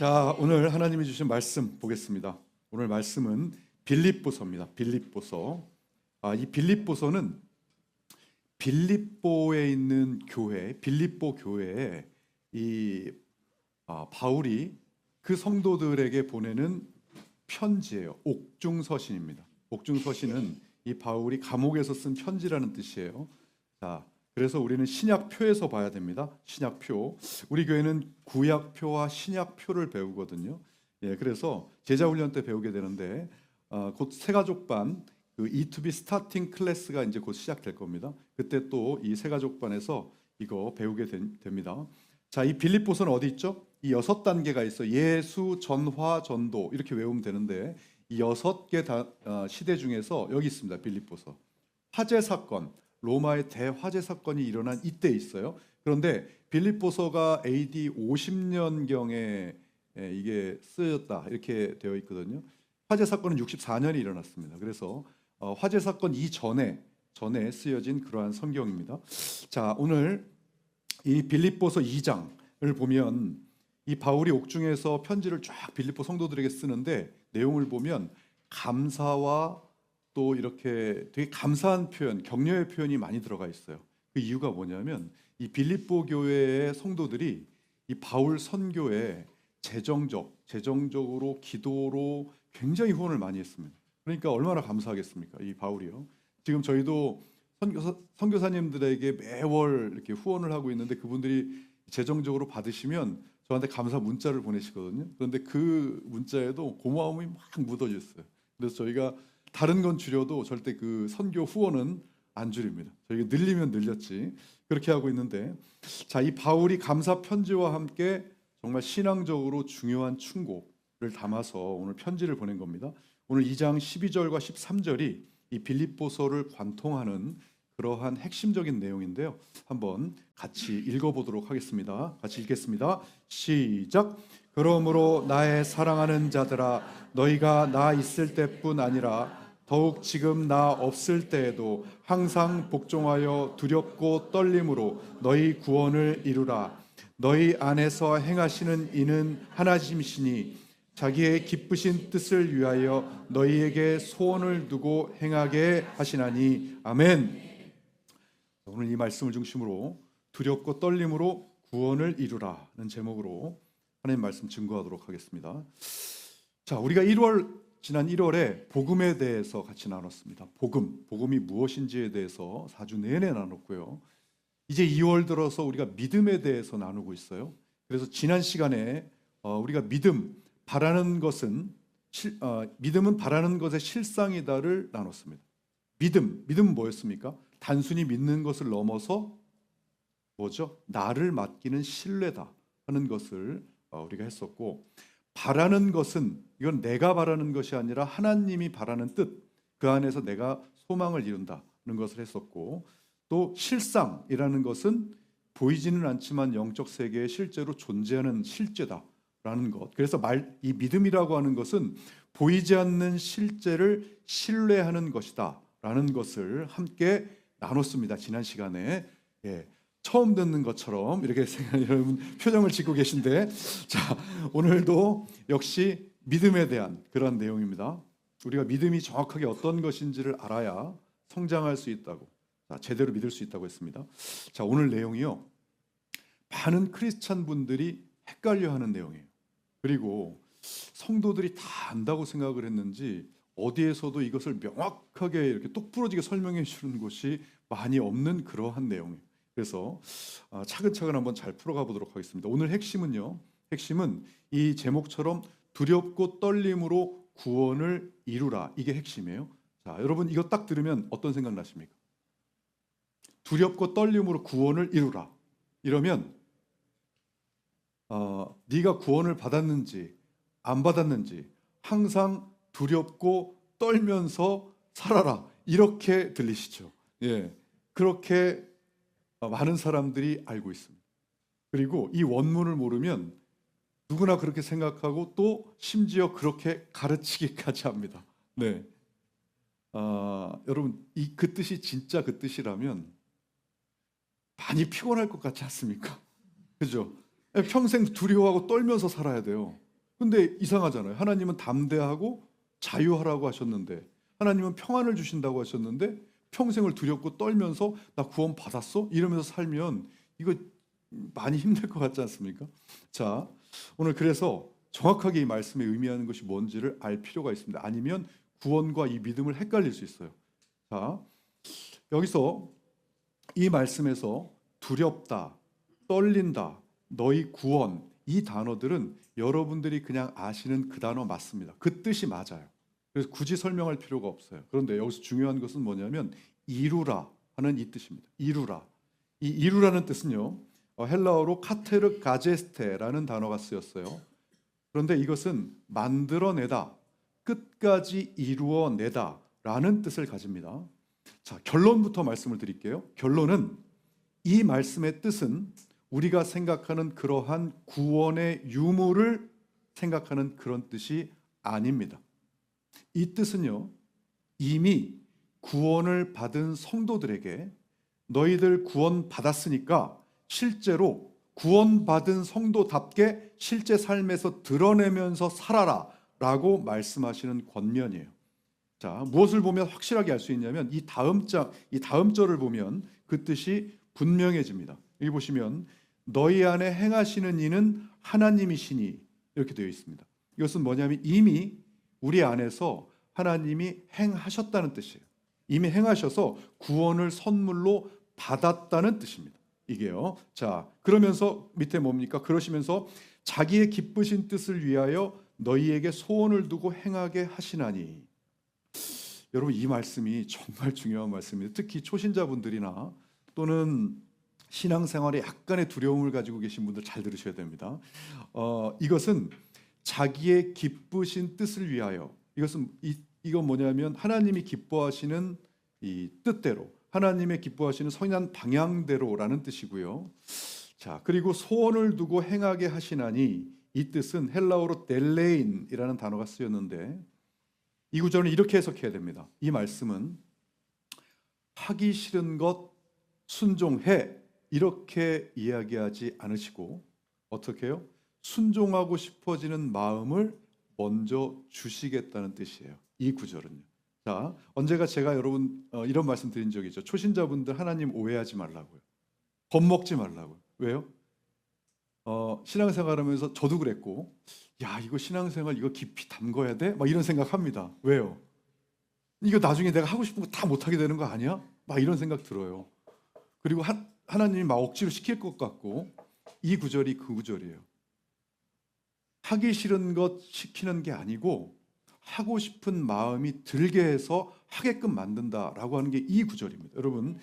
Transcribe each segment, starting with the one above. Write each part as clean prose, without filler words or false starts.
자, 오늘 하나님이 주신 말씀 보겠습니다. 오늘 말씀은 빌립보서입니다. 빌립보서. 이 빌립보서는 빌립보에 있는 교회, 빌립보 교회에 바울이 그 성도들에게 보내는 편지예요. 옥중서신입니다. 옥중서신은 이 바울이 감옥에서 쓴 편지라는 뜻이에요. 자, 그래서 우리는 신약표에서 봐야 됩니다. 신약표. 우리 교회는 구약표와 신약표를 배우거든요. 그래서 제자훈련 때 배우게 되는데 곧 새가족반 그 E2B 스타팅 클래스가 이제 곧 시작될 겁니다. 그때 또 이 새가족반에서 이거 배우게 됩니다. 자, 이 빌립보서는 어디 있죠? 이 6단계가 있어. 예수, 전화, 전도 이렇게 외우면 되는데 이 6개 시대 중에서 여기 있습니다. 빌립보서. 화재 사건, 로마의 대화재 사건이 일어난 이때 있어요. 그런데 빌립보서가 AD 50년경에 이게 쓰였다 이렇게 되어 있거든요. 화재 사건은 64년에 일어났습니다. 그래서 화재 사건 이전에 쓰여진 그러한 성경입니다. 자, 오늘 이 빌립보서 2장을 보면 이 바울이 옥중에서 편지를 쫙 빌립보 성도들에게 쓰는데 내용을 보면 감사와 또 이렇게 되게 감사한 표현, 격려의 표현이 많이 들어가 있어요. 그 이유가 뭐냐면 이 빌립보 교회의 성도들이 이 바울 선교에 재정적으로 기도로 굉장히 후원을 많이 했습니다. 그러니까 얼마나 감사하겠습니까? 이 바울이요. 지금 저희도 선교사님들에게 매월 이렇게 후원을 하고 있는데 그분들이 재정적으로 받으시면 저한테 감사 문자를 보내시거든요. 그런데 그 문자에도 고마움이 막 묻어져 있어요. 그래서 저희가 다른 건 줄여도 절대 그 선교 후원은 안 줄입니다. 저희가 늘리면 늘렸지. 그렇게 하고 있는데, 자, 이 바울이 감사 편지와 함께 정말 신앙적으로 중요한 충고를 담아서 오늘 편지를 보낸 겁니다. 오늘 2장 12절과 13절이 이 빌립보서를 관통하는 그러한 핵심적인 내용인데요. 한번 같이 읽어보도록 하겠습니다. 같이 읽겠습니다. 시작. 그러므로 나의 사랑하는 자들아, 너희가 나 있을 때뿐 아니라 더욱 지금 나 없을 때에도 항상 복종하여 두렵고 떨림으로 너희 구원을 이루라. 너희 안에서 행하시는 이는 하나님이시니 자기의 기쁘신 뜻을 위하여 너희에게 소원을 두고 행하게 하시나니. 아멘. 오늘 이 말씀을 중심으로 두렵고 떨림으로 구원을 이루라는 제목으로 하나님 말씀 증거하도록 하겠습니다. 자, 우리가 지난 1월에 복음에 대해서 같이 나눴습니다. 복음이 무엇인지에 대해서 4주 내내 나눴고요. 이제 2월 들어서 우리가 믿음에 대해서 나누고 있어요. 그래서 지난 시간에 우리가 믿음은 바라는 것의 실상이다를 나눴습니다. 믿음은 뭐였습니까? 단순히 믿는 것을 넘어서 뭐죠? 나를 맡기는 신뢰다 하는 것을 우리가 했었고, 바라는 것은 이건 내가 바라는 것이 아니라 하나님이 바라는 뜻, 그 안에서 내가 소망을 이룬다는 것을 했었고, 또 실상이라는 것은 보이지는 않지만 영적 세계에 실제로 존재하는 실제다라는 것. 그래서 이 믿음이라고 하는 것은 보이지 않는 실제를 신뢰하는 것이다라는 것을 함께 나눴습니다. 지난 시간에. 처음 듣는 것처럼 이렇게 여러분 표정을 짓고 계신데, 자, 오늘도 역시 믿음에 대한 그런 내용입니다. 우리가 믿음이 정확하게 어떤 것인지를 알아야 성장할 수 있다고, 제대로 믿을 수 있다고 했습니다. 자, 오늘 내용이요, 많은 크리스찬 분들이 헷갈려하는 내용이에요. 그리고 성도들이 다 안다고 생각을 했는지 어디에서도 이것을 명확하게 이렇게 똑부러지게 설명해 주는 곳이 많이 없는 그러한 내용이에요. 그래서 차근차근 한번 잘 풀어가 보도록 하겠습니다. 오늘 핵심은 이 제목처럼 두렵고 떨림으로 구원을 이루라, 이게 핵심이에요. 자, 여러분 이거 딱 들으면 어떤 생각 나십니까? 두렵고 떨림으로 구원을 이루라, 이러면 네가 구원을 받았는지 안 받았는지 항상 두렵고 떨면서 살아라, 이렇게 들리시죠? 그렇게 많은 사람들이 알고 있습니다. 그리고 이 원문을 모르면 누구나 그렇게 생각하고 또 심지어 그렇게 가르치기까지 합니다. 여러분 그 뜻이 진짜 그 뜻이라면 많이 피곤할 것 같지 않습니까? 그죠? 평생 두려워하고 떨면서 살아야 돼요. 근데 이상하잖아요. 하나님은 담대하고 자유하라고 하셨는데, 하나님은 평안을 주신다고 하셨는데 평생을 두렵고 떨면서 나 구원 받았어? 이러면서 살면 이거 많이 힘들 것 같지 않습니까? 자, 오늘 그래서 정확하게 이 말씀에 의미하는 것이 뭔지를 알 필요가 있습니다. 아니면 구원과 이 믿음을 헷갈릴 수 있어요. 자, 여기서 이 말씀에서 두렵다, 떨린다, 너희 구원, 이 단어들은 여러분들이 그냥 아시는 그 단어 맞습니다. 그 뜻이 맞아요. 그래서 굳이 설명할 필요가 없어요. 그런데 여기서 중요한 것은 뭐냐면 이루라 하는 이 뜻입니다. 이루라. 이 이루라는 뜻은요, 헬라어로 카테르 가제스테라는 단어가 쓰였어요. 그런데 이것은 만들어내다, 끝까지 이루어내다 라는 뜻을 가집니다. 자, 결론부터 말씀을 드릴게요. 결론은 이 말씀의 뜻은 우리가 생각하는 그러한 구원의 유무를 생각하는 그런 뜻이 아닙니다. 이 뜻은요, 이미 구원을 받은 성도들에게 너희들 구원 받았으니까 실제로 구원받은 성도답게 실제 삶에서 드러내면서 살아라 라고 말씀하시는 권면이에요. 자, 무엇을 보면 확실하게 알 수 있냐면 이 다음 절을 보면 그 뜻이 분명해집니다. 여기 보시면 너희 안에 행하시는 이는 하나님이시니 이렇게 되어 있습니다. 이것은 뭐냐면 이미 우리 안에서 하나님이 행하셨다는 뜻이에요. 이미 행하셔서 구원을 선물로 받았다는 뜻입니다. 이게요. 자, 그러면서 밑에 뭡니까? 그러시면서 자기의 기쁘신 뜻을 위하여 너희에게 소원을 두고 행하게 하시나니. 여러분, 이 말씀이 정말 중요한 말씀입니다. 특히 초신자분들이나 또는 신앙생활에 약간의 두려움을 가지고 계신 분들 잘 들으셔야 됩니다. 이것은 자기의 기쁘신 뜻을 위하여, 이건 뭐냐면 하나님이 기뻐하시는 이 뜻대로, 하나님의 기뻐하시는 선한 방향대로라는 뜻이고요. 자, 그리고 소원을 두고 행하게 하시나니, 이 뜻은 헬라어로 델레인이라는 단어가 쓰였는데 이 구절은 이렇게 해석해야 됩니다. 이 말씀은 하기 싫은 것 순종해 이렇게 이야기하지 않으시고 어떻게 해요? 순종하고 싶어지는 마음을 먼저 주시겠다는 뜻이에요. 이 구절은요. 자, 언제가 제가 여러분 이런 말씀 드린 적이 있죠. 초신자분들 하나님 오해하지 말라고요. 겁먹지 말라고요. 왜요? 신앙생활하면서 저도 그랬고, 야, 이거 신앙생활 이거 깊이 담궈야 돼? 막 이런 생각합니다. 왜요? 이거 나중에 내가 하고 싶은 거 다 못하게 되는 거 아니야? 막 이런 생각 들어요. 그리고 하나님이 막 억지로 시킬 것 같고, 이 구절이 그 구절이에요. 하기 싫은 것 시키는 게 아니고 하고 싶은 마음이 들게 해서 하게끔 만든다라고 하는 게 이 구절입니다. 여러분,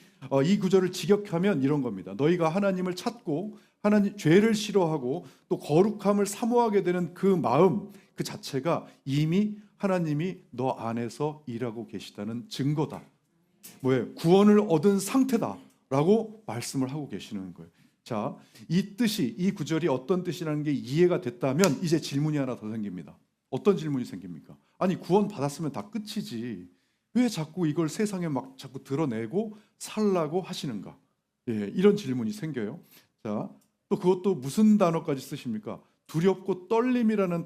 이 구절을 직역하면 이런 겁니다. 너희가 하나님을 찾고 하나님 죄를 싫어하고 또 거룩함을 사모하게 되는 그 마음 그 자체가 이미 하나님이 너 안에서 일하고 계시다는 증거다. 뭐예요? 구원을 얻은 상태다라고 말씀을 하고 계시는 거예요. 자, 이 뜻이, 이 구절이 어떤 뜻이라는 게 이해가 됐다면 이제 질문이 하나 더 생깁니다. 어떤 질문이 생깁니까? 아니, 구원 받았으면 다 끝이지 왜 자꾸 이걸 세상에 막 자꾸 드러내고 살라고 하시는가? 예, 이런 질문이 생겨요. 자, 또 그것도 무슨 단어까지 쓰십니까? 두렵고 떨림이라는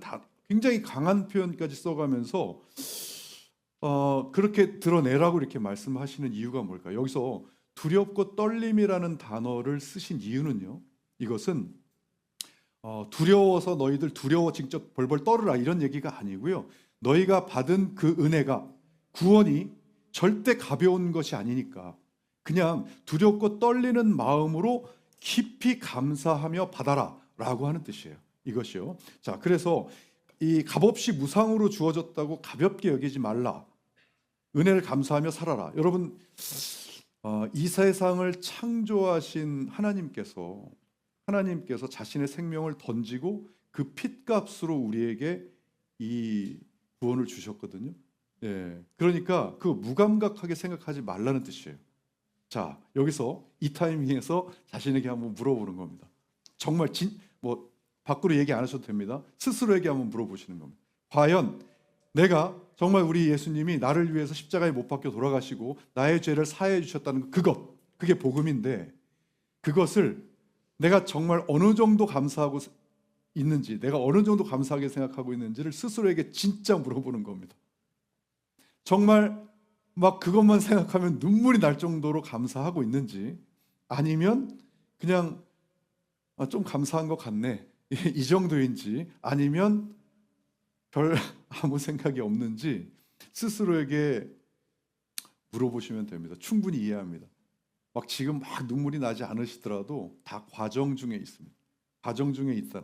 굉장히 강한 표현까지 써가면서 그렇게 드러내라고 이렇게 말씀하시는 이유가 뭘까요? 여기서 두렵고 떨림이라는 단어를 쓰신 이유는요, 이것은 두려워서 너희들 두려워 직접 벌벌 떨으라 이런 얘기가 아니고요, 너희가 받은 그 은혜가, 구원이 절대 가벼운 것이 아니니까 그냥 두렵고 떨리는 마음으로 깊이 감사하며 받아라 라고 하는 뜻이에요. 이것이요. 자, 그래서 이 값없이 무상으로 주어졌다고 가볍게 여기지 말라. 은혜를 감사하며 살아라. 여러분, 이 세상을 창조하신 하나님께서 자신의 생명을 던지고 그 핏값으로 우리에게 이 구원을 주셨거든요. 예, 그러니까 그 무감각하게 생각하지 말라는 뜻이에요. 자, 여기서 이 타이밍에서 자신에게 한번 물어보는 겁니다. 정말 밖으로 얘기 안 하셔도 됩니다. 스스로에게 한번 물어보시는 겁니다. 과연 내가 정말 우리 예수님이 나를 위해서 십자가에 못 박혀 돌아가시고 나의 죄를 사해 주셨다는 그게 복음인데, 그것을 내가 정말 어느 정도 감사하고 있는지, 내가 어느 정도 감사하게 생각하고 있는지를 스스로에게 진짜 물어보는 겁니다. 정말 막 그것만 생각하면 눈물이 날 정도로 감사하고 있는지, 아니면 그냥 좀 감사한 것 같네 이 정도인지, 아니면 별 아무 생각이 없는지 스스로에게 물어보시면 됩니다. 충분히 이해합니다. 막 지금 막 눈물이 나지 않으시더라도 다 과정 중에 있습니다. 과정 중에 있다.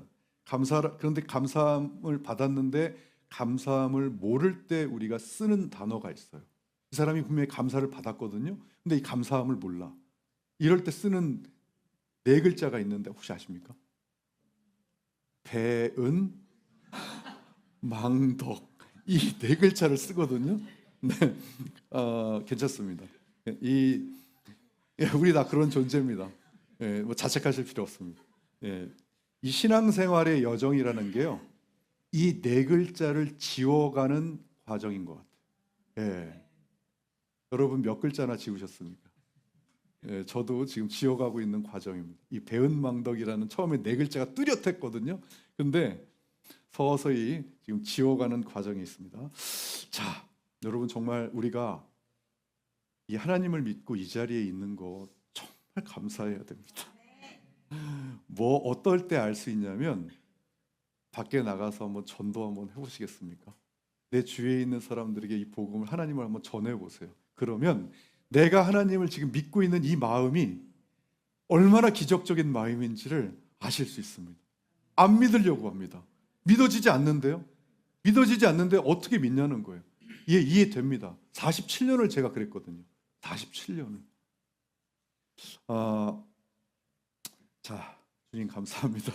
그런데 감사함을 받았는데 감사함을 모를 때 우리가 쓰는 단어가 있어요. 이 사람이 분명히 감사를 받았거든요. 근데 이 감사함을 몰라. 이럴 때 쓰는 네 글자가 있는데 혹시 아십니까? 배은 망덕. 이 네 글자를 쓰거든요. 네, 괜찮습니다. 우리 다 그런 존재입니다. 뭐 자책하실 필요 없습니다. 이 신앙생활의 여정이라는 게요, 이 네 글자를 지워가는 과정인 것 같아요. 여러분 몇 글자나 지우셨습니까? 저도 지금 지워가고 있는 과정입니다. 이 배은망덕이라는 처음에 네 글자가 뚜렷했거든요. 근데 서서히 지금 지워가는 과정이 있습니다. 자, 여러분 정말 우리가 이 하나님을 믿고 이 자리에 있는 거 정말 감사해야 됩니다. 뭐 어떨 때 알 수 있냐면, 밖에 나가서 한번 전도 한번 해보시겠습니까? 내 주위에 있는 사람들에게 이 복음을, 하나님을 한번 전해보세요. 그러면 내가 하나님을 지금 믿고 있는 이 마음이 얼마나 기적적인 마음인지를 아실 수 있습니다. 안 믿으려고 합니다. 믿어지지 않는데요. 믿어지지 않는데 어떻게 믿냐는 거예요. 이해됩니다. 47년을 제가 그랬거든요. 47년을. 자, 주님 감사합니다.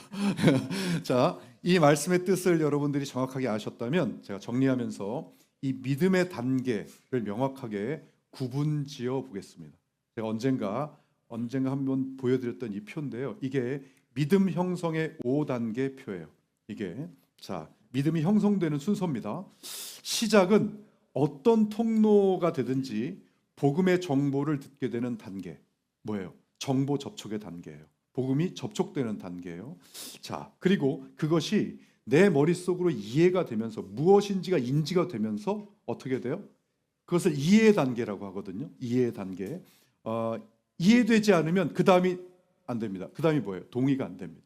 자, 이 말씀의 뜻을 여러분들이 정확하게 아셨다면 제가 정리하면서 이 믿음의 단계를 명확하게 구분지어 보겠습니다. 제가 언젠가 한번 보여드렸던 이 표인데요. 이게 믿음 형성의 5단계 표예요. 이게 믿음이 형성되는 순서입니다. 시작은 어떤 통로가 되든지 복음의 정보를 듣게 되는 단계. 뭐예요? 정보 접촉의 단계예요. 복음이 접촉되는 단계예요. 그리고 그것이 내 머릿속으로 이해가 되면서, 무엇인지가 인지가 되면서 어떻게 돼요? 그것을 이해의 단계라고 하거든요. 이해의 단계. 이해되지 않으면 그 다음이 안 됩니다. 그 다음이 뭐예요? 동의가 안 됩니다.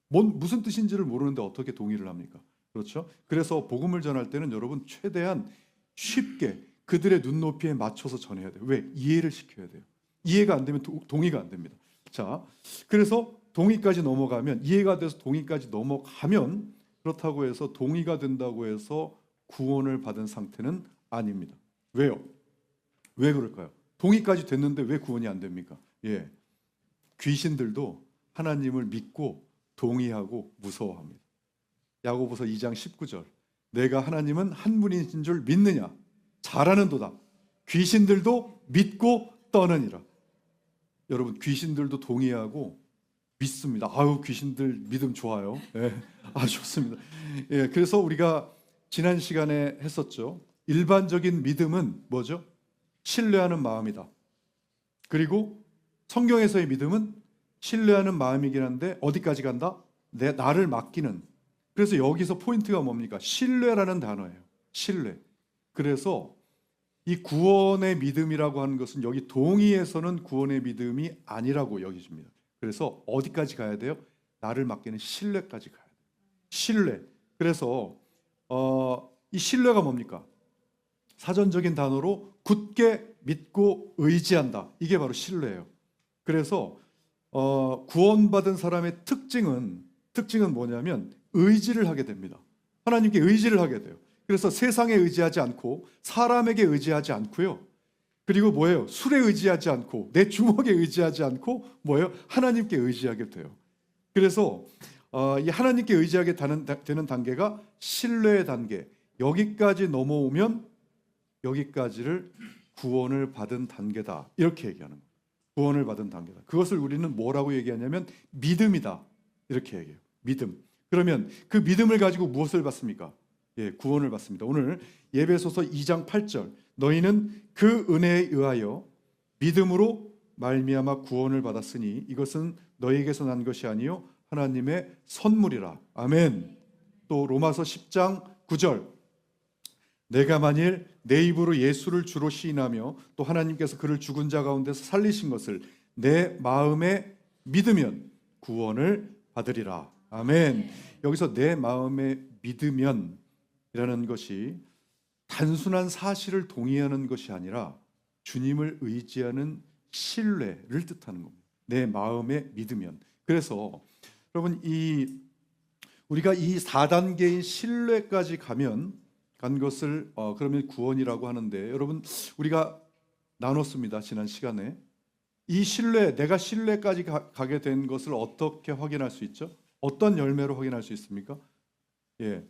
무슨 뜻인지를 모르는데 어떻게 동의를 합니까? 그렇죠? 그래서 복음을 전할 때는 여러분 최대한 쉽게 그들의 눈높이에 맞춰서 전해야 돼요. 왜? 이해를 시켜야 돼요. 이해가 안 되면 동의가 안 됩니다. 그래서 동의까지 넘어가면, 이해가 돼서 동의까지 넘어가면, 그렇다고 해서 동의가 된다고 해서 구원을 받은 상태는 아닙니다. 왜요? 왜 그럴까요? 동의까지 됐는데 왜 구원이 안 됩니까? 귀신들도 하나님을 믿고 동의하고 무서워합니다. 야고보서 2장 19절. 내가 하나님은 한 분이신 줄 믿느냐? 잘하는도다. 귀신들도 믿고 떠느니라. 여러분, 귀신들도 동의하고 믿습니다. 귀신들 믿음 좋아요. 좋습니다. 그래서 우리가 지난 시간에 했었죠. 일반적인 믿음은 뭐죠? 신뢰하는 마음이다. 그리고 성경에서의 믿음은 신뢰하는 마음이긴 한데 어디까지 간다? 나를 맡기는. 그래서 여기서 포인트가 뭡니까? 신뢰라는 단어예요. 신뢰. 그래서 이 구원의 믿음이라고 하는 것은 여기 동의에서는 구원의 믿음이 아니라고 여기집니다. 그래서 어디까지 가야 돼요? 나를 맡기는 신뢰까지 가야 돼요. 신뢰. 그래서 이 신뢰가 뭡니까? 사전적인 단어로 굳게 믿고 의지한다. 이게 바로 신뢰예요. 그래서 구원받은 사람의 특징은 뭐냐면 의지를 하게 됩니다. 하나님께 의지를 하게 돼요. 그래서 세상에 의지하지 않고 사람에게 의지하지 않고요. 그리고 뭐예요? 술에 의지하지 않고 내 주먹에 의지하지 않고 뭐예요? 하나님께 의지하게 돼요. 그래서 이 하나님께 의지하게 되는 단계가 신뢰의 단계. 여기까지 넘어오면 여기까지를 구원을 받은 단계다. 이렇게 얘기하는 거예요. 구원을 받은 단계다. 그것을 우리는 뭐라고 얘기하냐면 믿음이다. 이렇게 얘기해요. 믿음. 그러면 그 믿음을 가지고 무엇을 받습니까? 구원을 받습니다. 오늘 예배소서 2장 8절. 너희는 그 은혜에 의하여 믿음으로 말미암아 구원을 받았으니 이것은 너희에게서 난 것이 아니요 하나님의 선물이라. 아멘. 또 로마서 10장 9절, 내가 만일 내 입으로 예수를 주로 시인하며 또 하나님께서 그를 죽은 자 가운데서 살리신 것을 내 마음에 믿으면 구원을 받으리라. 아멘. 여기서 내 마음에 믿으면이라는 것이 단순한 사실을 동의하는 것이 아니라 주님을 의지하는 신뢰를 뜻하는 겁니다. 내 마음에 믿으면. 그래서 여러분, 우리가 이 4단계인 신뢰까지 간 것을 그러면 구원이라고 하는데, 여러분, 우리가 나눴습니다. 지난 시간에. 이 신뢰, 내가 신뢰까지 가게 된 것을 어떻게 확인할 수 있죠? 어떤 열매로 확인할 수 있습니까?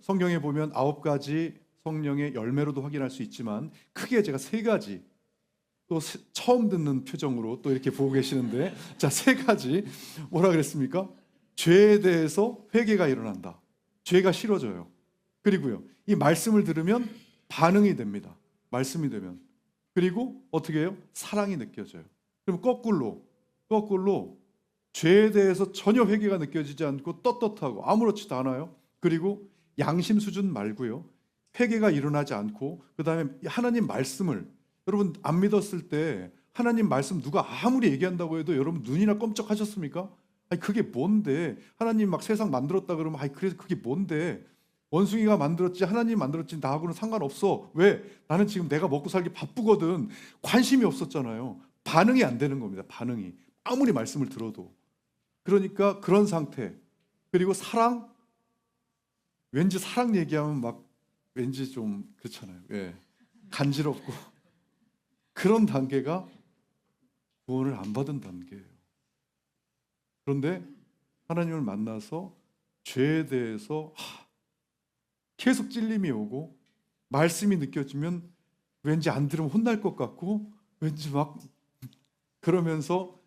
성경에 보면 9가지 성령의 열매로도 확인할 수 있지만, 크게 제가 3가지, 또 처음 듣는 표정으로 또 이렇게 보고 계시는데, 자, 3가지 뭐라 그랬습니까? 죄에 대해서 회개가 일어난다. 죄가 싫어져요. 그리고요, 이 말씀을 들으면 반응이 됩니다. 말씀이 되면. 그리고 어떻게 해요? 사랑이 느껴져요. 그럼 거꾸로 죄에 대해서 전혀 회개가 느껴지지 않고 떳떳하고 아무렇지도 않아요. 그리고 양심 수준 말고요, 회개가 일어나지 않고, 그 다음에 하나님 말씀을, 여러분 안 믿었을 때 하나님 말씀 누가 아무리 얘기한다고 해도 여러분 눈이나 껌쩍하셨습니까? 아니 그게 뭔데? 하나님 막 세상 만들었다 그러면 아니 그래서 그게 뭔데? 원숭이가 만들었지 하나님 만들었지 나하고는 상관없어. 왜? 나는 지금 내가 먹고 살기 바쁘거든. 관심이 없었잖아요. 반응이 안 되는 겁니다. 반응이. 아무리 말씀을 들어도. 그러니까 그런 상태. 그리고 사랑, 왠지 사랑 얘기하면 막 왠지 좀 그렇잖아요. 간지럽고. 그런 단계가 구원을 안 받은 단계예요. 그런데 하나님을 만나서 죄에 대해서 계속 찔림이 오고, 말씀이 느껴지면 왠지 안 들으면 혼날 것 같고, 왠지 막 그러면서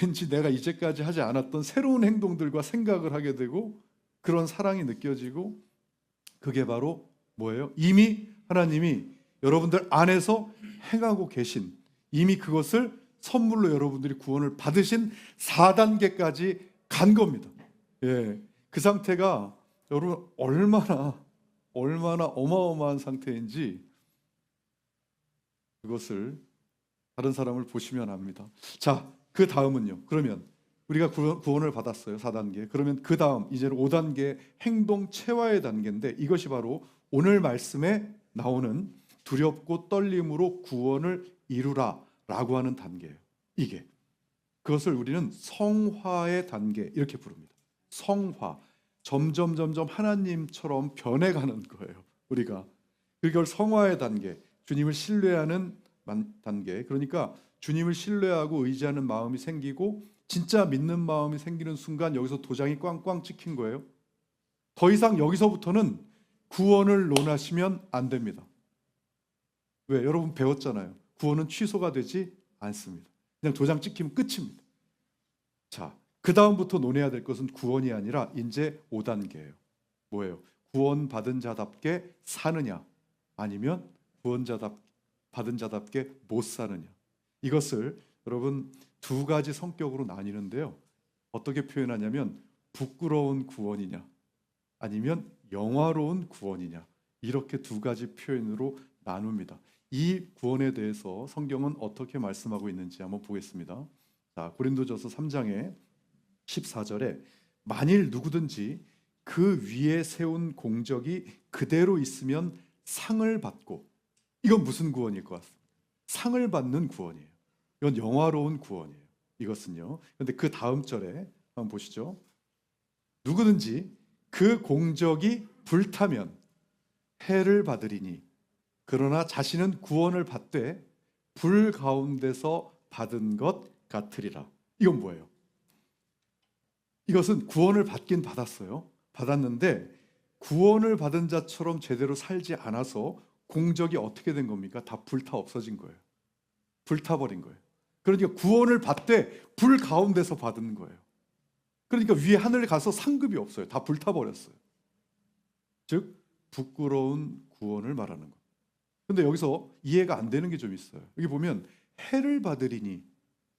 왠지 내가 이제까지 하지 않았던 새로운 행동들과 생각을 하게 되고, 그런 사랑이 느껴지고, 그게 바로 뭐예요? 이미 하나님이 여러분들 안에서 행하고 계신, 이미 그것을 선물로 여러분들이 구원을 받으신 4단계까지 간 겁니다. 그 상태가 여러분 얼마나 어마어마한 상태인지 그것을 다른 사람을 보시면 압니다. 자, 그 다음은요. 그러면 우리가 구원을 받았어요. 4단계. 그러면 그 다음 이제는 5단계 행동 체화의 단계인데, 이것이 바로 오늘 말씀에 나오는 두렵고 떨림으로 구원을 이루라 라고 하는 단계예요. 이게 그것을 우리는 성화의 단계 이렇게 부릅니다. 성화. 점점 하나님처럼 변해가는 거예요. 우리가 그걸 성화의 단계, 주님을 신뢰하는 단계. 그러니까 주님을 신뢰하고 의지하는 마음이 생기고 진짜 믿는 마음이 생기는 순간 여기서 도장이 꽝꽝 찍힌 거예요. 더 이상 여기서부터는 구원을 논하시면 안 됩니다. 왜? 여러분 배웠잖아요. 구원은 취소가 되지 않습니다. 그냥 도장 찍히면 끝입니다. 자, 그 다음부터 논해야 될 것은 구원이 아니라 이제 5단계예요. 뭐예요? 구원받은 자답게 사느냐, 아니면 받은 자답게 못 사느냐. 이것을 여러분 2가지 성격으로 나뉘는데요. 어떻게 표현하냐면 부끄러운 구원이냐, 아니면 영화로운 구원이냐, 이렇게 2가지 표현으로 나눕니다. 이 구원에 대해서 성경은 어떻게 말씀하고 있는지 한번 보겠습니다. 자, 고린도전서 3장에 14절에 만일 누구든지 그 위에 세운 공적이 그대로 있으면 상을 받고, 이건 무슨 구원일 것 같습니다. 상을 받는 구원이에요. 이건 영화로운 구원이에요. 이것은요. 그런데 그 다음 절에 한번 보시죠. 누구든지 그 공적이 불타면 해를 받으리니 그러나 자신은 구원을 받되 불 가운데서 받은 것 같으리라. 이건 뭐예요? 이것은 구원을 받긴 받았어요. 받았는데 구원을 받은 자처럼 제대로 살지 않아서 공적이 어떻게 된 겁니까? 다 불타 없어진 거예요. 불타버린 거예요. 그러니까 구원을 받되 불 가운데서 받은 거예요. 그러니까 위에 하늘에 가서 상급이 없어요. 다 불타버렸어요. 즉 부끄러운 구원을 말하는 거예요. 근데 여기서 이해가 안 되는 게 좀 있어요. 여기 보면 해를 받으리니,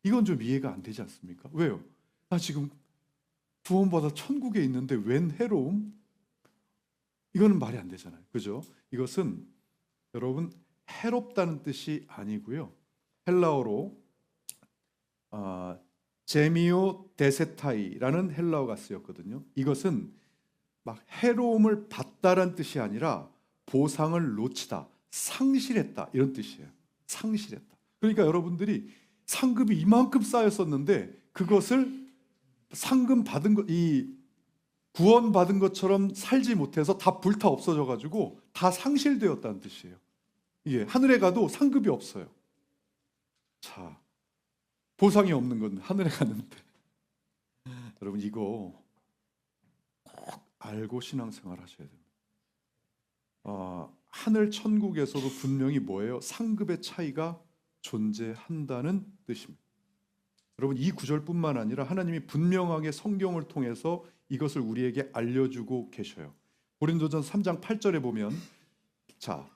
이건 좀 이해가 안 되지 않습니까? 왜요? 나 지금 구원받아 천국에 있는데 웬 해로움? 이거는 말이 안 되잖아요. 그죠? 이것은 여러분 해롭다는 뜻이 아니고요. 헬라어로 제미오 데세타이라는 헬라어가 쓰였거든요. 이것은 막 해로움을 받다라는 뜻이 아니라 보상을 놓치다, 상실했다 이런 뜻이에요. 상실했다. 그러니까 여러분들이 상급이 이만큼 쌓였었는데 그것을 상금 받은 것, 이 구원 받은 것처럼 살지 못해서 다 불타 없어져 가지고 다 상실되었다는 뜻이에요. 이게 하늘에 가도 상급이 없어요. 자, 보상이 없는 건 하늘에 갔는데 여러분 이거 꼭 알고 신앙생활 하셔야 됩니다. 하늘 천국에서도 분명히 뭐예요? 상급의 차이가 존재한다는 뜻입니다. 여러분 이 구절뿐만 아니라 하나님이 분명하게 성경을 통해서 이것을 우리에게 알려주고 계셔요. 고린도전서 3장 8절에 보면 자,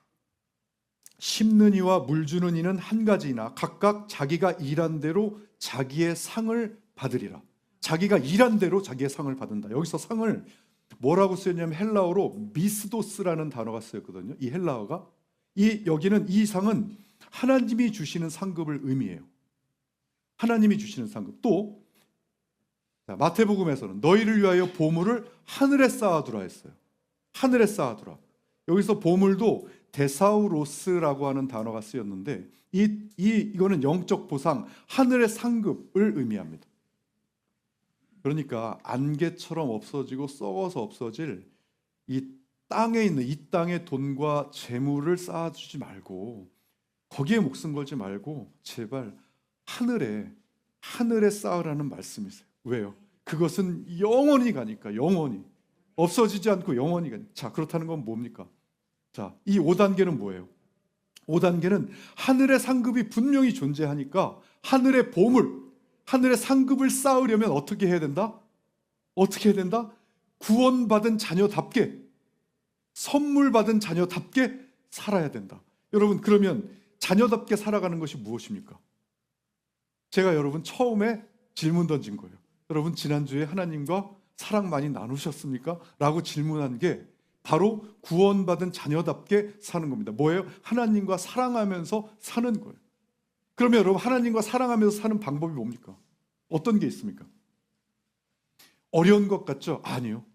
심는 이와 물 주는 이는 한 가지이나 각각 자기가 일한 대로 자기의 상을 받으리라. 자기가 일한 대로 자기의 상을 받는다. 여기서 상을 뭐라고 쓰였냐면 헬라어로 미스도스라는 단어가 쓰였거든요. 이 헬라어가 여기는 이 상은 하나님이 주시는 상급을 의미해요. 하나님이 주시는 상급. 또 마태복음에서는 너희를 위하여 보물을 하늘에 쌓아두라 했어요. 하늘에 쌓아두라. 여기서 보물도 데사우로스라고 하는 단어가 쓰였는데 이거는 영적 보상, 하늘의 상급을 의미합니다. 그러니까 안개처럼 없어지고 썩어서 없어질 이 땅에 있는 이 땅의 돈과 재물을 쌓아주지 말고 거기에 목숨 걸지 말고 제발 하늘에 쌓으라는 말씀이세요. 왜요? 그것은 영원히 가니까. 영원히 없어지지 않고 영원히 가니까. 자, 그렇다는 건 뭡니까? 자, 이 5단계는 뭐예요? 5단계는 하늘의 상급이 분명히 존재하니까 하늘의 보물, 하늘의 상급을 쌓으려면 어떻게 해야 된다? 어떻게 해야 된다? 구원받은 자녀답게, 선물 받은 자녀답게 살아야 된다. 여러분, 그러면 자녀답게 살아가는 것이 무엇입니까? 제가 여러분 처음에 질문 던진 거예요. 여러분 지난주에 하나님과 사랑 많이 나누셨습니까? 라고 질문한 게 바로 구원받은 자녀답게 사는 겁니다. 뭐예요? 하나님과 사랑하면서 사는 거예요. 그러면 여러분 하나님과 사랑하면서 사는 방법이 뭡니까? 어떤 게 있습니까? 어려운 것 같죠? 아니요.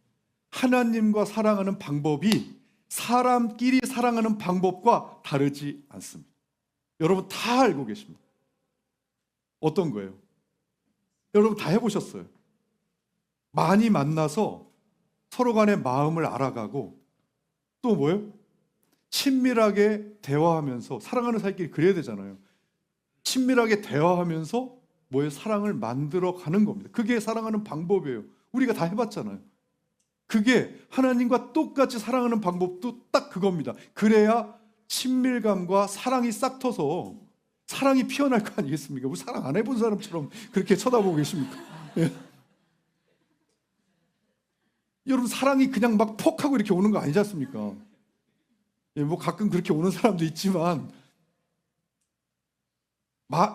하나님과 사랑하는 방법이 사람끼리 사랑하는 방법과 다르지 않습니다. 여러분 다 알고 계십니다. 어떤 거예요? 여러분 다 해보셨어요. 많이 만나서 서로 간의 마음을 알아가고 또 뭐예요? 친밀하게 대화하면서 사랑하는 사이끼리 그래야 되잖아요. 친밀하게 대화하면서 뭐예요? 사랑을 만들어 가는 겁니다. 그게 사랑하는 방법이에요. 우리가 다 해봤잖아요. 그게 하나님과 똑같이 사랑하는 방법도 딱 그겁니다. 그래야 친밀감과 사랑이 싹 터서 사랑이 피어날 거 아니겠습니까? 뭐 사랑 안 해본 사람처럼 그렇게 쳐다보고 계십니까? 예. 여러분 사랑이 그냥 막 퍽하고 이렇게 오는 거 아니지 않습니까? 예, 뭐 가끔 그렇게 오는 사람도 있지만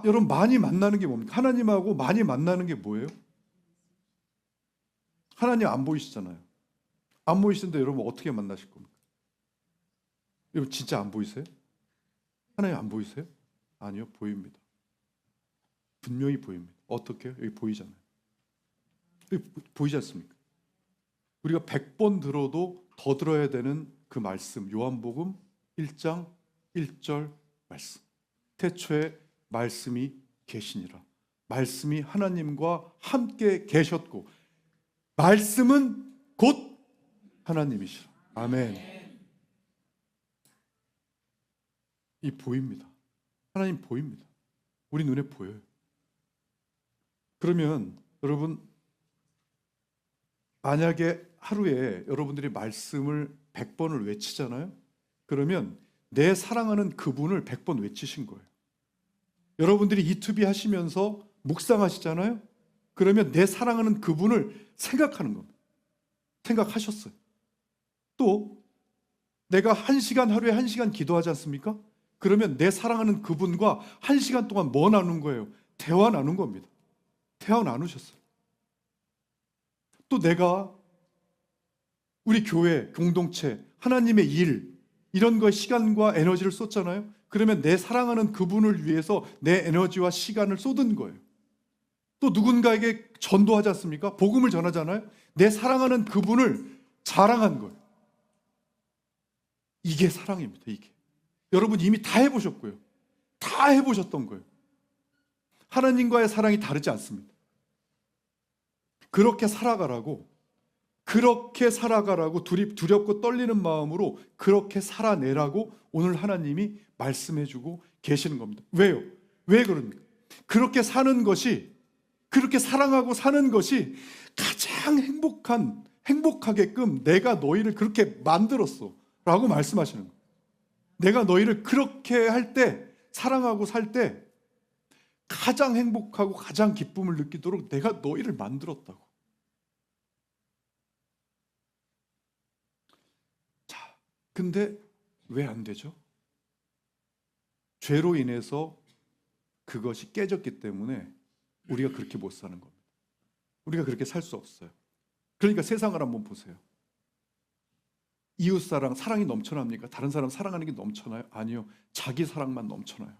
여러분 많이 만나는 게 뭡니까? 하나님하고 많이 만나는 게 뭐예요? 하나님 안 보이시잖아요. 안 보이시는데 여러분 어떻게 만나실 겁니까? 여러분 진짜 안 보이세요? 하나님 안 보이세요? 아니요, 보입니다. 분명히 보입니다. 어떻게요? 여기 보이잖아요. 여기 보이지 않습니까? 우리가 100번 들어도 더 들어야 되는 그 말씀, 요한복음 1장 1절 말씀. 태초에 말씀이 계시니라. 말씀이 하나님과 함께 계셨고 말씀은 곧 하나님이시라. 아멘. 이 보입니다. 하나님 보입니다. 우리 눈에 보여요. 그러면 여러분 만약에 하루에 여러분들이 말씀을 100번을 외치잖아요. 그러면 내 사랑하는 그분을 100번 외치신 거예요. 여러분들이 이투비 하시면서 묵상하시잖아요. 그러면 내 사랑하는 그분을 생각하는 겁니다. 생각하셨어요. 또 내가 하루에 1시간 기도하지 않습니까? 그러면 내 사랑하는 그분과 1시간 동안 뭐 나눈 거예요? 대화 나눈 겁니다. 대화 나누셨어요. 또 내가 우리 교회, 공동체, 하나님의 일 이런 거에 시간과 에너지를 쏟잖아요. 그러면 내 사랑하는 그분을 위해서 내 에너지와 시간을 쏟은 거예요. 또 누군가에게 전도하지 않습니까? 복음을 전하잖아요. 내 사랑하는 그분을 자랑한 거예요. 이게 사랑입니다. 이게. 여러분 이미 다 해보셨고요. 다 해보셨던 거예요. 하나님과의 사랑이 다르지 않습니다. 그렇게 살아가라고 두렵고 떨리는 마음으로 그렇게 살아내라고 오늘 하나님이 말씀해주고 계시는 겁니다. 왜요? 왜 그럽니까? 그렇게 사는 것이, 그렇게 사랑하고 사는 것이 가장 행복하게끔 내가 너희를 그렇게 만들었어 라고 말씀하시는 거예요. 내가 너희를 그렇게 할 때, 사랑하고 살 때 가장 행복하고 가장 기쁨을 느끼도록 내가 너희를 만들었다고. 자, 근데 왜 안 되죠? 죄로 인해서 그것이 깨졌기 때문에 우리가 그렇게 못 사는 겁니다. 우리가 그렇게 살 수 없어요. 그러니까 세상을 한번 보세요. 이웃사랑, 사랑이 넘쳐납니까? 다른 사람 사랑하는 게 넘쳐나요? 아니요. 자기 사랑만 넘쳐나요.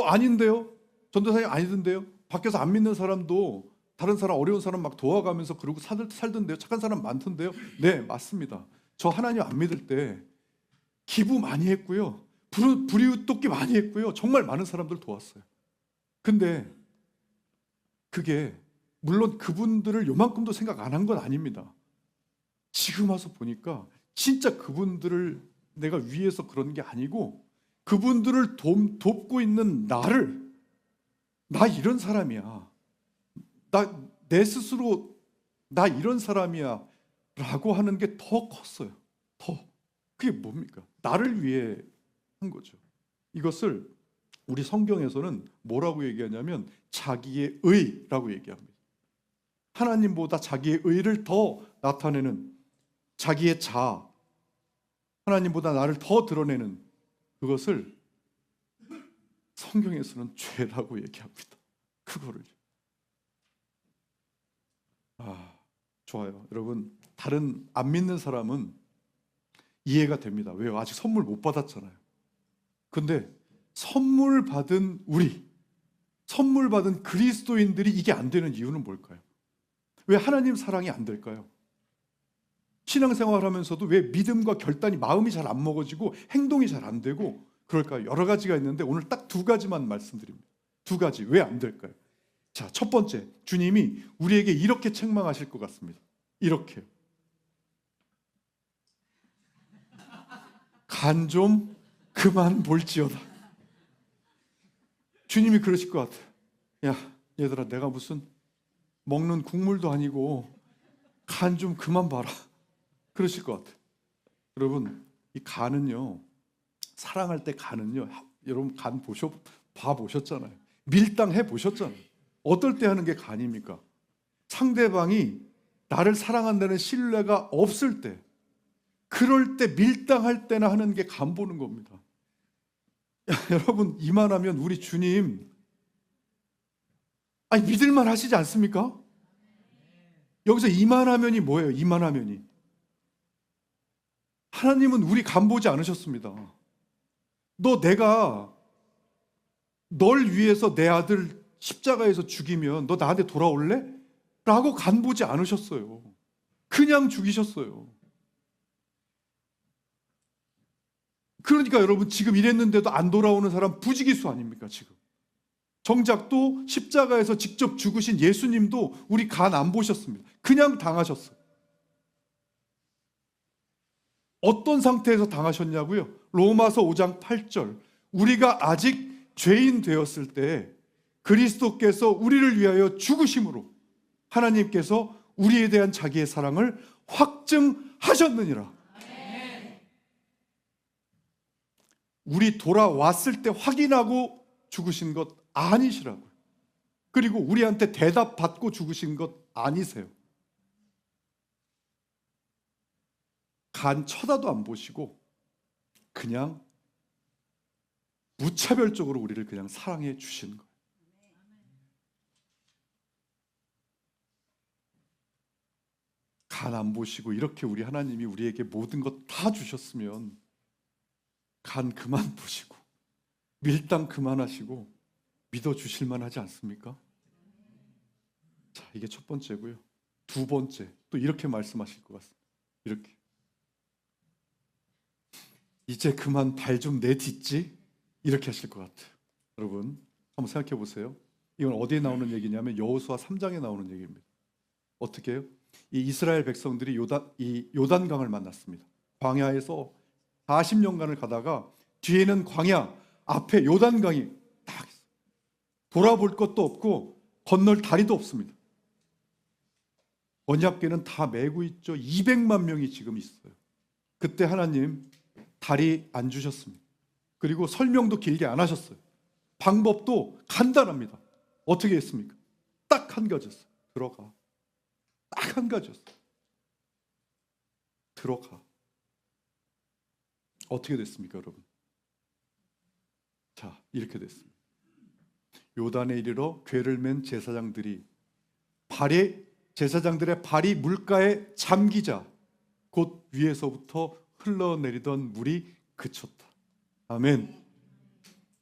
아닌데요? 전도사님 아니던데요? 밖에서 안 믿는 사람도 다른 사람, 어려운 사람 막 도와가면서 그러고 살던데요? 착한 사람 많던데요? 네, 맞습니다. 저 하나님 안 믿을 때 기부 많이 했고요. 불이웃 돕기 많이 했고요. 정말 많은 사람들 도왔어요. 근데 그게 물론 그분들을 요만큼도 생각 안 한 건 아닙니다. 지금 와서 보니까 진짜 그분들을 내가 위해서 그런 게 아니고 그분들을 돕고 있는 나를, 나 이런 사람이야, 내 스스로 나 이런 사람이야 라고 하는 게 더 컸어요. 그게 뭡니까? 나를 위해 한 거죠. 이것을 우리 성경에서는 뭐라고 얘기하냐면 자기의 의라고 얘기합니다. 하나님보다 자기의 의를 더 나타내는, 자기의 자아, 하나님보다 나를 더 드러내는 그것을 성경에서는 죄라고 얘기합니다. 그거를. 좋아요. 여러분, 다른 안 믿는 사람은 이해가 됩니다. 왜요? 아직 선물 못 받았잖아요. 근데 선물 받은 선물 받은 그리스도인들이 이게 안 되는 이유는 뭘까요? 왜 하나님 사랑이 안 될까요? 신앙생활 하면서도 왜 믿음과 결단이, 마음이 잘 안 먹어지고 행동이 잘 안 되고 그럴까요? 여러 가지가 있는데 오늘 딱 두 가지만 말씀드립니다. 두 가지. 왜 안 될까요? 자, 첫 번째, 주님이 우리에게 이렇게 책망하실 것 같습니다. 이렇게. 간 좀 그만 볼지어다. 주님이 그러실 것 같아요. 야, 얘들아, 내가 무슨 먹는 국물도 아니고 간 좀 그만 봐라. 그러실 것 같아요. 여러분, 이 간은요, 사랑할 때 간은요, 여러분 간 봐보셨잖아요. 밀당해 보셨잖아요. 어떨 때 하는 게 간입니까? 상대방이 나를 사랑한다는 신뢰가 없을 때, 그럴 때 밀당할 때나 하는 게 간 보는 겁니다. 여러분, 이만하면 우리 주님 믿을만 하시지 않습니까? 여기서 이만하면이 뭐예요? 이만하면이 하나님은 우리 간 보지 않으셨습니다. 내가 널 위해서 내 아들 십자가에서 죽이면 너 나한테 돌아올래? 라고 간 보지 않으셨어요. 그냥 죽이셨어요. 그러니까 여러분, 지금 이랬는데도 안 돌아오는 사람 부지기수 아닙니까? 지금 정작 또 십자가에서 직접 죽으신 예수님도 우리 간 안 보셨습니다. 그냥 당하셨어요. 어떤 상태에서 당하셨냐고요? 로마서 5장 8절. 우리가 아직 죄인 되었을 때 그리스도께서 우리를 위하여 죽으심으로 하나님께서 우리에 대한 자기의 사랑을 확증하셨느니라. 우리 돌아왔을 때 확인하고 죽으신 것 아니시라고요. 그리고 우리한테 대답 받고 죽으신 것 아니세요. 간 쳐다도 안 보시고 그냥 무차별적으로 우리를 그냥 사랑해 주시는 거예요. 간 안 보시고 이렇게 우리 하나님이 우리에게 모든 것 다 주셨으면 간 그만 보시고 밀당 그만하시고 믿어주실 만하지 않습니까? 자, 이게 첫 번째고요. 두 번째, 또 이렇게 말씀하실 것 같습니다. 이렇게, 이제 그만 발 좀 내딛지? 이렇게 하실 것 같아요. 여러분 한번 생각해 보세요. 이건 어디에 나오는 얘기냐면 여호수아 3장에 나오는 얘기입니다. 어떻게 해요? 이 이스라엘 백성들이 요단강을 만났습니다. 광야에서 40년간을 가다가 뒤에는 광야, 앞에 요단강이 딱 있어요. 돌아볼 것도 없고 건널 다리도 없습니다. 언약궤는 다 메고 있죠. 200만 명이 지금 있어요. 그때 하나님 다리 안 주셨습니다. 그리고 설명도 길게 안 하셨어요. 방법도 간단합니다. 어떻게 했습니까? 딱 한 가지였어요. 들어가. 딱 한 가지였어요. 들어가. 어떻게 됐습니까, 여러분? 자, 이렇게 됐습니다. 요단에 이르러 궤를 맨 제사장들이 제사장들의 발이 물가에 잠기자 곧 위에서부터 흘러내리던 물이 그쳤다. 아멘.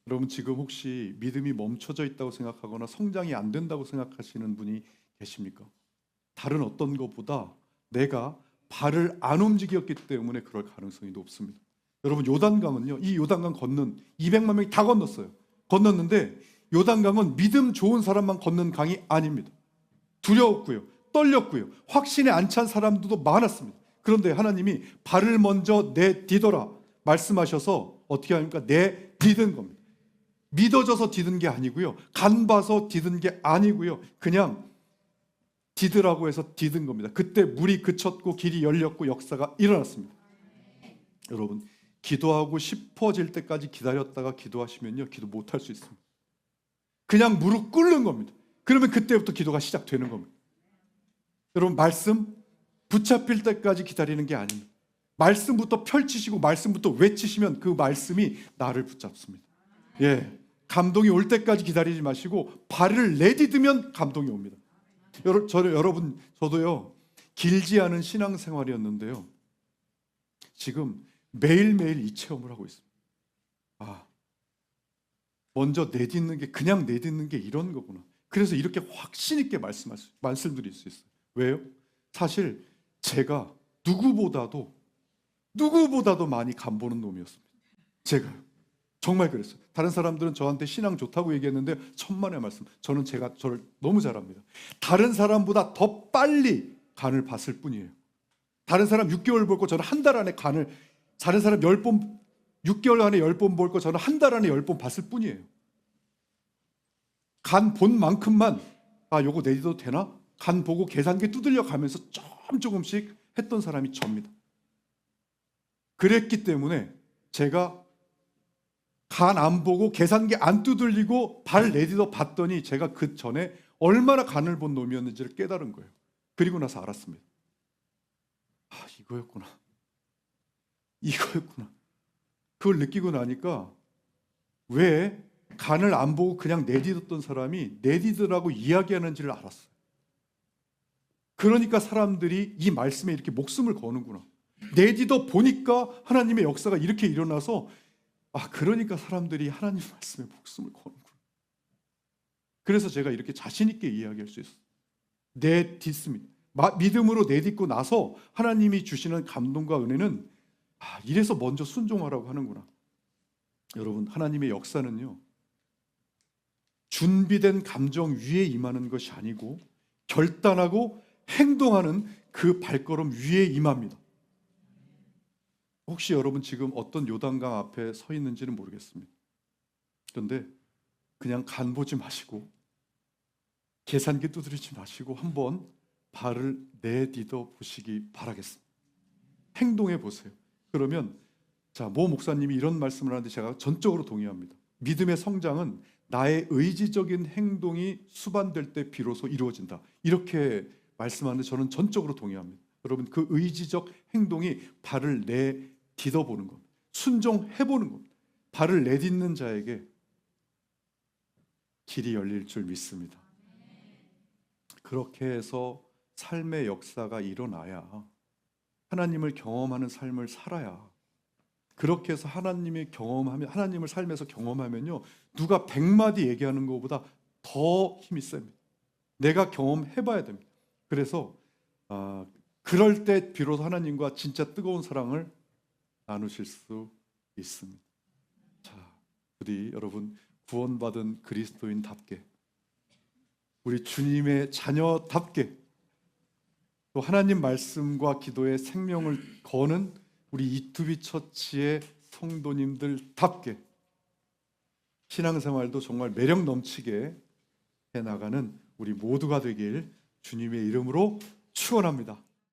여러분 지금 혹시 믿음이 멈춰져 있다고 생각하거나 성장이 안 된다고 생각하시는 분이 계십니까? 다른 어떤 것보다 내가 발을 안 움직였기 때문에 그럴 가능성이 높습니다. 여러분 요단강은요, 이 요단강 건넌 200만 명이 다 건넜어요. 건넜는데 요단강은 믿음 좋은 사람만 걷는 강이 아닙니다. 두려웠고요, 떨렸고요, 확신에 안 찬 사람들도 많았습니다. 그런데 하나님이 발을 먼저 내디뎌라 말씀하셔서 어떻게 합니까? 내디딘 겁니다. 믿어져서 디딘 게 아니고요, 간 봐서 디딘 게 아니고요, 그냥 디드라고 해서 디딘 겁니다. 그때 물이 그쳤고 길이 열렸고 역사가 일어났습니다. 여러분 기도하고 싶어질 때까지 기다렸다가 기도하시면요, 기도 못할 수 있습니다. 그냥 무릎 꿇는 겁니다. 그러면 그때부터 기도가 시작되는 겁니다. 여러분 말씀 붙잡힐 때까지 기다리는 게 아닙니다. 말씀부터 펼치시고 말씀부터 외치시면 그 말씀이 나를 붙잡습니다. 예, 감동이 올 때까지 기다리지 마시고 발을 내디디면 감동이 옵니다. 저도요, 길지 않은 신앙생활이었는데요, 지금 매일매일 이 체험을 하고 있습니다. 아, 먼저 내딛는 게, 그냥 내딛는 게 이런 거구나. 그래서 이렇게 확신 있게 말씀드릴 수 있어요. 왜요? 사실 제가 누구보다도 많이 간 보는 놈이었습니다. 제가요. 정말 그랬어요. 다른 사람들은 저한테 신앙 좋다고 얘기했는데 천만의 말씀. 저는 저를 너무 잘 압니다. 다른 사람보다 더 빨리 간을 봤을 뿐이에요. 다른 사람 6개월 볼 거 저는 한 달 안에 간을, 다른 사람 10번, 6개월 안에 10번 볼 거 저는 한 달 안에 10번 봤을 뿐이에요. 간 본 만큼만 요거 내려도 되나? 간 보고 계산기 두들려 가면서 조금씩 했던 사람이 접니다. 그랬기 때문에 제가 간 안 보고 계산기 안 두들리고 발 내딛어 봤더니 제가 그 전에 얼마나 간을 본 놈이었는지를 깨달은 거예요. 그리고 나서 알았습니다. 이거였구나. 그걸 느끼고 나니까 왜 간을 안 보고 그냥 내딛었던 사람이 내딛으라고 이야기하는지를 알았어요. 그러니까 사람들이 이 말씀에 이렇게 목숨을 거는구나. 내딛어 보니까 하나님의 역사가 이렇게 일어나서 그러니까 사람들이 하나님 말씀에 목숨을 거는구나. 그래서 제가 이렇게 자신 있게 이야기할 수 있어요. 내딛습니다. 믿음으로 내딛고 나서 하나님이 주시는 감동과 은혜는 이래서 먼저 순종하라고 하는구나. 여러분 하나님의 역사는요, 준비된 감정 위에 임하는 것이 아니고 결단하고 행동하는 그 발걸음 위에 임합니다. 혹시 여러분 지금 어떤 요단강 앞에 서 있는지는 모르겠습니다. 그런데 그냥 간 보지 마시고 계산기 두드리지 마시고 한번 발을 내딛어 보시기 바라겠습니다. 행동해 보세요. 그러면 모 목사님이 이런 말씀을 하는데 제가 전적으로 동의합니다. 믿음의 성장은 나의 의지적인 행동이 수반될 때 비로소 이루어진다. 이렇게 말씀하는데 저는 전적으로 동의합니다. 여러분 그 의지적 행동이 발을 내딛어 보는 것, 순종해 보는 것, 발을 내딛는 자에게 길이 열릴 줄 믿습니다. 그렇게 해서 삶의 역사가 일어나야, 하나님을 경험하는 삶을 살아야, 그렇게 해서 하나님을 삶에서 경험하면요, 누가 100마디 얘기하는 것보다 더 힘이 셉니다. 내가 경험해봐야 됩니다. 그래서 그럴 때 비로소 하나님과 진짜 뜨거운 사랑을 나누실 수 있습니다. 자, 우리 여러분 구원받은 그리스도인답게, 우리 주님의 자녀답게, 또 하나님 말씀과 기도에 생명을 거는 우리 이투비 처치의 성도님들답게 신앙생활도 정말 매력 넘치게 해나가는 우리 모두가 되길 주님의 이름으로 축원합니다.